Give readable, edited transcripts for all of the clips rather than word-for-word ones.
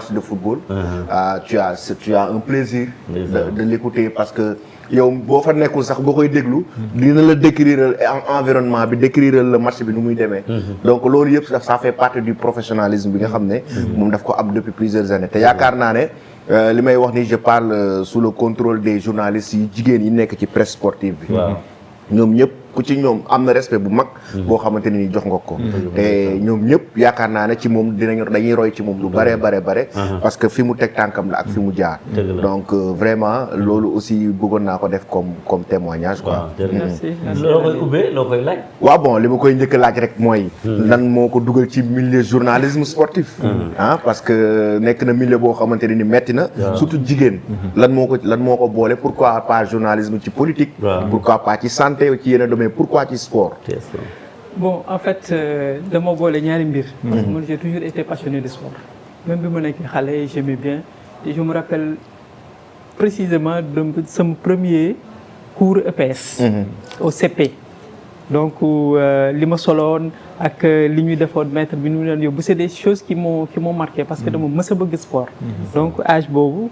match de football. Tu as un plaisir. de l'écouter parce que yow boo fa nekkul sax boo koy déglu. dina la décrire environnement bi décrire le match bi nu muy demee. donc loolu yëpp ça fait partie du professionnalisme bi nga xam ne. moom daf ko am depuis plusieurs années te yaakaar naa ne. li may wax ni je parle sous le contrôle des journalistes yi jigéen yi nekk ci presse sportive bi. ñoom ñëpp ku ci ñoom am na respect bu mag. boo xamante ni jox nga ko. te ñoom ñëpp yaakaar naa ne ci moom dañuy roy ci moom lu bare. parce que fi mu teg tànkam la ak fi mu jaar. donc vraiment loolu aussi bëggoon naa ko def comme témoignage quoi. loo koy ubbee loo koy laaj. waaw bon li ma koy njëkk a laaj rek mooy. lan moo ko dugal ci milieu journalisme sportif. parce que nekk na milieu boo xamante ni metti na. surtout jigéen. lan moo ko boole pourquoi pas journalisme ci politique. pourquoi pas ci santé ci yeneen domaine pourquoi ci sport. Bon, en fait, dama boole ñaari mbir. Parce que moi, j'ai toujours été passionné de sport. Même bi ma nekk xale, j'aimais bien. Et je me rappelle précisément de mon premier cours EPS au CP. Donc, li ma soloon ak li ñuy defoon maître bi ñu leen yóbbu c'est des choses qui m'ont marqué parce que dama mës a bëgg sport. Donc, âge boobu.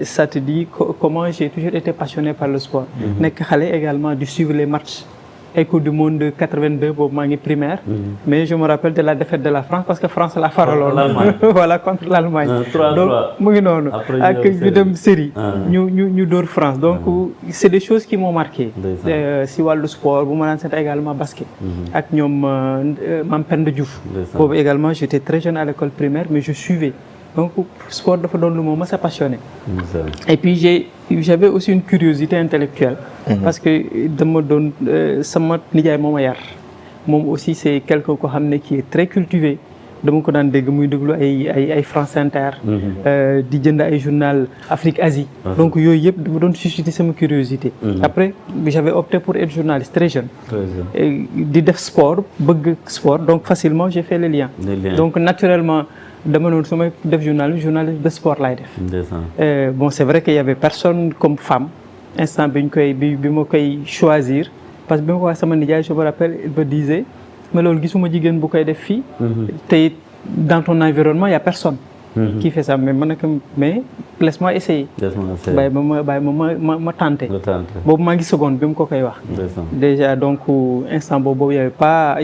Ça te dit comment j'ai toujours été passionné par le sport. nekk xale également de suivre les matchs. ay Coupe du monde de 82 boobu maa ngi primaire. mais je me rappelle de la défaite de la France parce que France la faraloon. voilà contre l'Allemagne. donc mu ngi noonu. ak ñu dem série. ñu dóor France donc c'est des choses qui m'ont marqué. si wàllu sport bu ma naan seet également basket. ak ñoom Mame Penda Diouf. boobu également j'étais très jeune à l'école primaire mais je suivais. donc sport dafa doon lu ma mës a passionné. et puis j'avais aussi une curiosité intellectuelle. parce que dama doon sama nijaay moo ma yar. moom aussi c'est quelqu'un ko xam ne qui est très cultivé. dama ko daan dégg muy déglu ay France Inter. di jënd ay journal Afrique Asie. donc yooyu yëpp dafa doon susciter sama curiosité. après j'avais opté pour être journaliste très jeune. di def sport bëgg sport donc facilement j'ai fait le lien. donc naturellement. dama noonu su may def journaliste de sport laay def. bon c'est vrai qu'il y avait personne comme femme instant bi ma koy choisir parce que bi ma ko wax sama nijaay je me rappelle il me disait mais loolu gisuma jigéen bu koy def fii. te dans ton environnement il y a personne. qui fait ça mais laisse-moi essayer. bàyyi ma tenter. boobu maa ngi seconde bi mu ko koy wax. déjà donc instant boobu il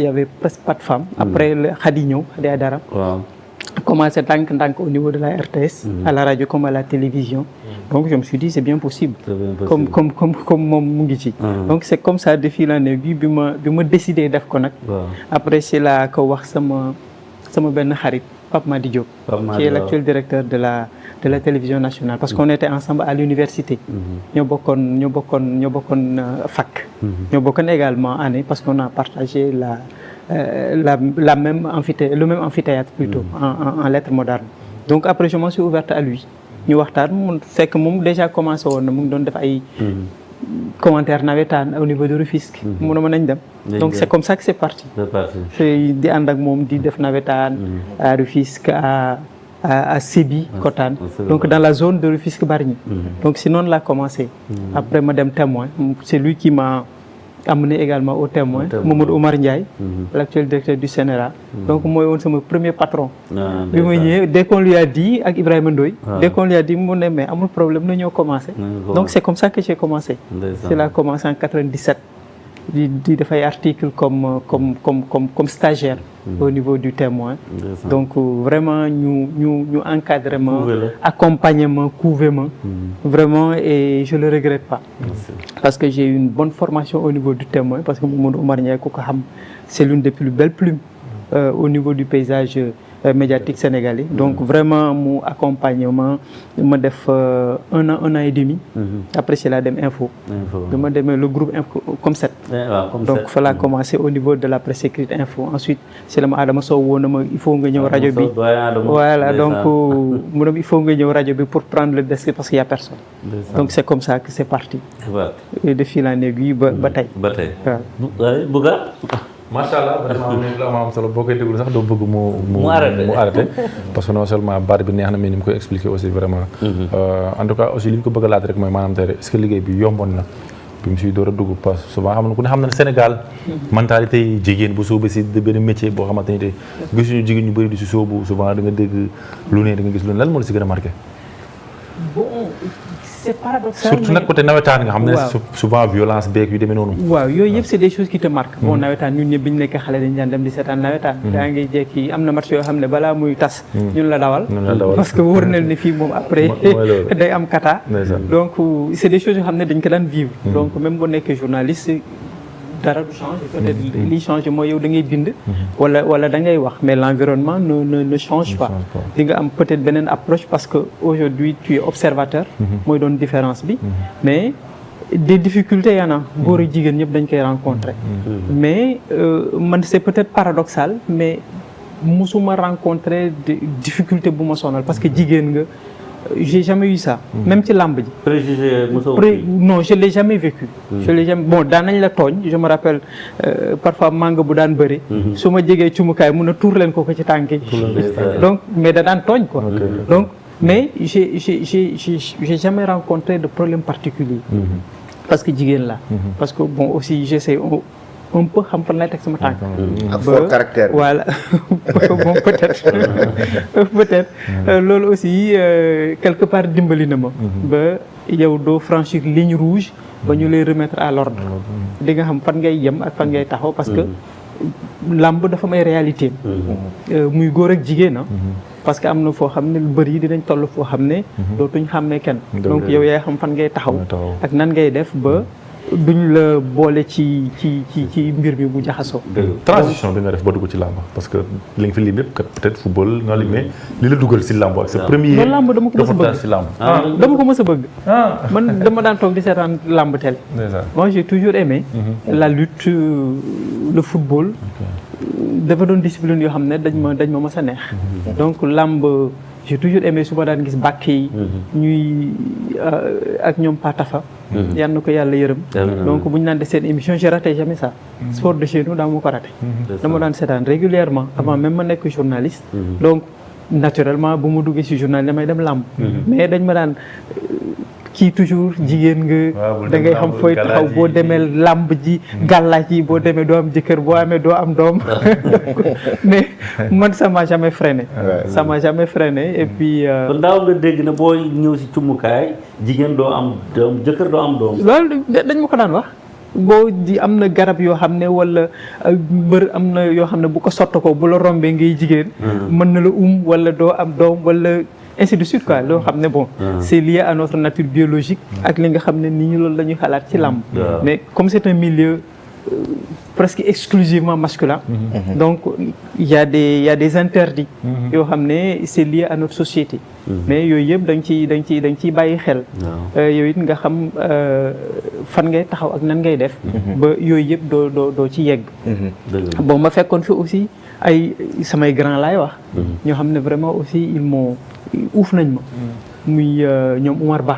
y avait presque pas de femme. après Khady ñëw Khady Aïdara. commencé ndànk au niveau de la RTS. à la radio comme à la télévision. donc je me suis dit c'est bien possible. comme moom mu ngi ci. donc c'est comme ça de fil en aiguille bi ma décidé def ko nag. après c'est la ko wax sama benn xarit Pape Madi Diop. qui est l'actuel directeur de la télévision nationale parce qu'on était ensemble à l'université. ñoo bokkoon fac. ñoo bokkoon également année parce qu'on a partagé le même amphithéâtre plutôt en lettres modernes. donc après je m'en suis ouverte à lui ñu waxtaan mu fekk moom déjà commencé woon na mu ngi doon def ay commentaires navétanes au niveau de Rufisque. mu ne ma nañ dem. donc c'est comme ça que c'est parti. di ànd ak moom di def navétane à Rufisque à Sébi Kotane donc dans la zone de Rufisque Bargny. donc si noonu laa commencé. après ma dem témoin c'est lui qui m'a amené également au témoin Mamadou Oumar Ndiaye. l'actuel directeur du CNRA. donc mooy woon sama premier patron. bi ma ñëwee dès qu'on lui a dit ak Ibrahima Ndoye. dès qu'on lui a dit mu ne mais amul problème na ñëw commencer. donc c'est comme ça que j'ai commencé. c'est là commencé en 97. di def ay articles comme stagiaire. au niveau du témoin. donc vraiment ñu encadré ma accompagné ma couvé ma. vraiment et je le regrette pas. parce que j'ai eu une bonne formation au niveau du témoin parce que Mamadou Oumar Ndiaye ku ko xam c'est l'une des plus belles plumes au niveau du paysage médiatique sénégalais. donc vraiment mu accompagné ma def un an et demi. après c'est la dem info. bi ma demee le groupe info comme ça. donc fa laa commencé au niveau de la presse écrite info ensuite c'est la ma Adama Sow woon na ma il faut nga ñëw rajo bi. voilà donc mu dem il faut nga ñëw rajo bi pour prendre le desk parce qu'il y a personne. donc c'est comme ça que c'est parti. et de fil en aiguille ba tey. Bouga. macha allah vraiment lu am solo boo koy déglu sax doo bëgg mu arrêté parce que non seulement baat bi neex na mais ni mu koy expliquer aussi vraiment en tout cas aussi li ñu ko bëgg a laaj rek mooy maanaam tey est-ce que liggéey bi yomboon na bi mu siy door a dugg parce que souvent ku ne xam na ne Sénégal mentalité yi jigéen bu sóobu si benn métier boo xamante ni te gisuñu jigéen ñu bëri di si sóobu souvent da nga dégg lu ne da nga gis lu ne lan moo la si gën a marqué. bon c'est paradoxal. surtout nag côté nawetaan nga xam ne souvent violence beeg yu demee noonu. waaw yooyu yëpp c'est des choses qui te marquent. bon nawetaan ñun ñëpp bi ñu nekk xale dañu daan dem di seetaan nawetaan. daa ngi jekki am na match yoo xam ne balaa muy tas. ñun la dawal. parce que wóor na ne fii moom après. day am kata. donc c'est des choses yoo xam ne dañ ko daan vivre. donc même boo nekkee journaliste. dara du change peut-être li change mooy yow da ngay bind wala da ngay wax mais l'environnement ne change pas di nga am peut-être beneen approche parce que aujourd'hui tu es observateur mooy doon différence bi mais des difficultés y en a góor ak jigéen ñëpp dañ koy rencontrer mais man c'est peut-être paradoxal mais musuma rencontrer difficulté bu ma sonal parce que jigéen nga j'ai jamais eu ça. Même ci lamb ji. préjugé mosoo non je l'ai jamais vécu. je l'ai jamais bon daan nañ la tooñ je me rappelle parfois manga bu daan bëri. su ma jegee cumukaay mun a tuur leen ko ci tànk yi. donc mais da daan tooñ quoi. donc mais j'ai jamais rencontré de problème particulier. parce que jigéen la. parce que bon aussi j'essaie un peu xam fan lay teg sama tànk. ak fort caractère. voilà bon peut-être loolu aussi quelque part dimbali na ma. ba yow doo franchir ligne rouge. ba ñu lay remettre à l'ordre. di nga xam fan ngay yem ak fan ngay taxaw parce que làmb dafa may réalité. muy góor ak jigéen na parce que am na foo xam ne lu bëri dinañ toll foo xam ne. dootuñ xàmmee kenn. donc yow yaay xam fan ngay taxaw. ak nan ngay def ba. duñ la boole ci mbir mi bu jaxasoo. transition bi nga def ba dugg ci làmb parce que li nga fi lim yëpp kat peut-être football nga lim mais li la dugal si làmb ak sa premier. non làmb dama ko mës a bëgg si làmb. dama ko mës a bëgg. man dama daan toog di seetaan làmb télé. moi j'ai toujours aimé. la lutte le football. dafa doon discipline yoo xam ne dañ ma mës a neex. donc làmb. j'ai toujours aimé su ma daan gis bàkk yi ñuy ak ñoom Patafa yal na ko yàlla yërëm donc bu ñu naan def seen émission j'ai raté jamais ça sport de chez nous daa ma ko raté dama daan seetaan régulièrement avant même ma nekk journaliste donc naturellement bu ma duggee ci journal damay dem làmb mais dañ ma daan kii toujours jigéen nga da ngay xam fooy taxaw boo demee làmb ji gàllaaj yi boo demee doo am jëkkër boo amee doo am doom mais man ça m'a jamais freiné ça m'a jamais freiné et puis kon daaw nga dégg na boo ñëw si cumukaay jigéen doo am doom jëkkër doo am doom loolu dañ ma ko daan wax boo di am na garab yoo xam ne wala mbër am na yoo xam ne bu ko sotti ko bu la rombee ngay jigéen mën na la wala doo am doom wala ainsi de suite quoi loo xam ne bon c'est lié à notre nature biologique ak li nga xam ne nit ñi loolu la ñuy xalaat ci làmb mais comme c'est un milieu presque exclusivement masculin donc il y a des interdits yoo xam ne c'est lié à notre société mais yooyu yëpp dañ ciy bàyyi xel yow it nga xam fan ngay taxaw ak nan ngay def ba yooyu yëpp doo ci yegg bon ma fekkoon fi aussi ay samay grand laay wax ñoo xam ne vraiment aussi ils m'ont uuf nañ ma muy ñoom Oumar Ba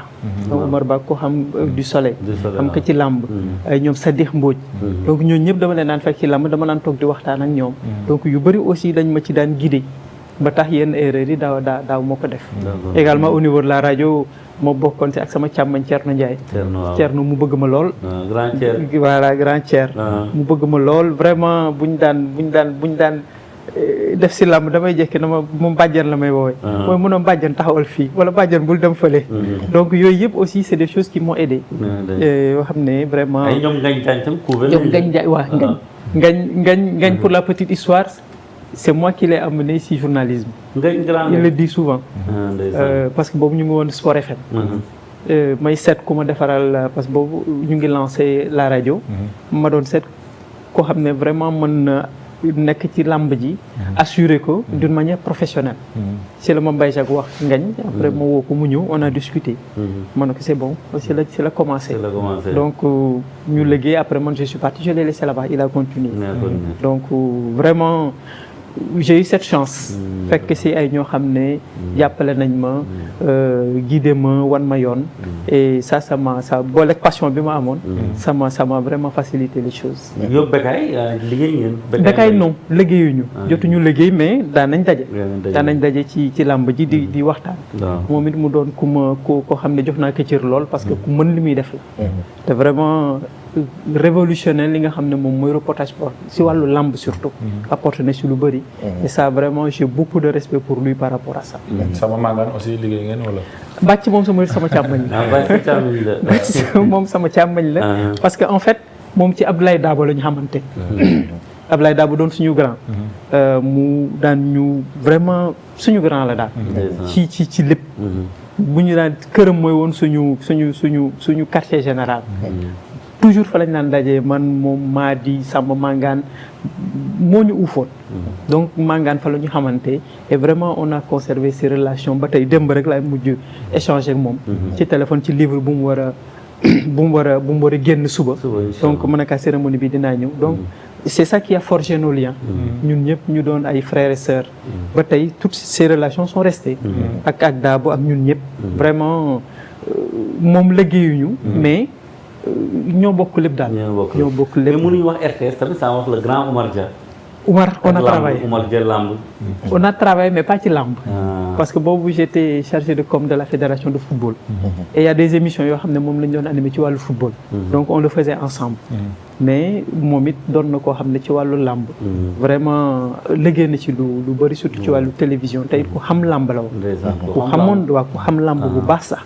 ñoom Oumar Ba ko xam du soleil xam ko ci làmb ay ñoom Sadikh Mbodj donc ñooñu ñëpp dama leen daan fekk ci làmb dama daan toog di waxtaan ak ñoom donc yu bëri aussi dañ ma ci daan guider ba tax yenn erreurs yi daaw moo ko def également au niveau de la radio moo bokkoon ci ak sama càmmañ Thierno Ndiaye Thierno mu bëgg ma lool voilà grand Thierno mu bëgg ma lool vraiment buñ daan def si làmb damay jekki na ma moom bàjjan la may woowee mooy mënoon bàjjan taxawal fii wala bàjjan bul dem fële donc yooyu yëpp aussi c'est des choses qui m'ont aidé yoo xam ne vraiment ay ñoom ngañ jaañ tam ñoom ngañ jaay waaw ngañ pour la petite histoire c'est moi qui l'ai amené ici journalisme il le dit souvent parce que boobu ñu ngi woon Sport FM may seet ku ma defaral parce que boobu ñu ngi lancé la radio ma doon seet koo xam ne vraiment mën na nekk ci làmb ji assurer ko d'une manière professionnelle c'est la ma Mbaye Jacques wax ngañ après ma woo ko mu ñëw on a discuté ma ne ko c'est bon c'est la commencé donc ñu liggéey après man je suis parti je l'ai laissé là-bas il a continué donc vraiment j'ai eu cette chance fekk si ay ñoo xam ne jàppale nañ ma guidé ma wan ma yoon et ça booleeg passion bi ma amoon ça m'a vraiment facilité les choses. yow Bécaye liggéey ngeen. Bécaye non liggéeyuñu jotuñu liggéey mais daan nañ daje ci làmb ji di waxtaan. moom it mu doon ko xam ne jox naa ko cër lool parce que ku mën li muy def la te vraiment révolutionnaire li nga xam ne moom mooy reportage sport si wàllu làmb surtout apporté na si lu bëri et ça vraiment j'ai beaucoup de respect pour lui par rapport à ça. sama mangaan aussi liggéey ngeen wala. bàcc moom sama càmmañ la moom sama càmmañ la parce que en fait moom ci Abdoulaye Dabo la ñu xamante Abdoulaye Dabo doon suñu grand mu daan ñu vraiment suñu grand la daal ci lépp bu ñu daan këram mooy woon suñu quartier général toujours fa lañ naan dajee man moom maa di Samba Mangane moo ñu uufoon donc Mangane fa la ñu xamante et vraiment on a conservé ces relations ba tey démb rek laay mujj échanger ak moom ci téléphone ci livre bu mu war a génn suba donc mën a cérémonie bi dinaa ñëw donc c'est ça qui a forgé nos liens ñun ñëpp ñu doon ay frères et sœurs ba tey toutes ces relations sont restées ak Dabo ak ñun ñëpp vraiment moom liggéeyuñu mais ñoo bokk lépp daal. ñoo bokk lépp mais mënuñu wax RTS tamit saa wax le grand Oumar Dia. Oumar on a travaillé Oumar Dia lamb. on a travaillé mais pas ci lamb. parce que boobu j'étais chargé de com de la fédération de football. et il y a des émissions yoo xam ne moom la ñu doon animé ci wàllu football. donc on le faisait ensemble. mais moom it doon na koo xam ne ci wàllu làmb vraiment liggéey na ci lu bëri surtout ci wàllu télévision tey ku xam làmb la woon ku xam làmb bu baax sax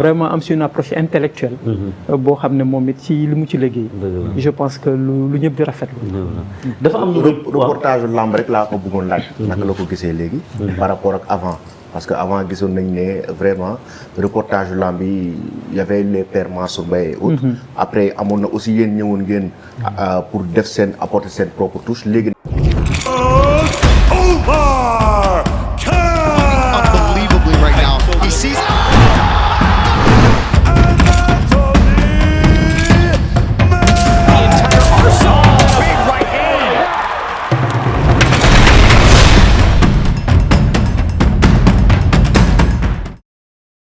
vraiment am si une approche intellectuelle boo xam ne moom it ci li mu ci liggéey je pense que lu ñëpp di rafetlu dafa am reportage làmb rek laa ko bëggoon laaj naka la ko gisee léegi par rapport ak avant parce que avant gisoon nañ ne vraiment reportage lamb yi y avait les pères Mansour Mbaye et autres après amoon na aussi yéen ñëwoon ngeen pour def apporter seen propre touche léegi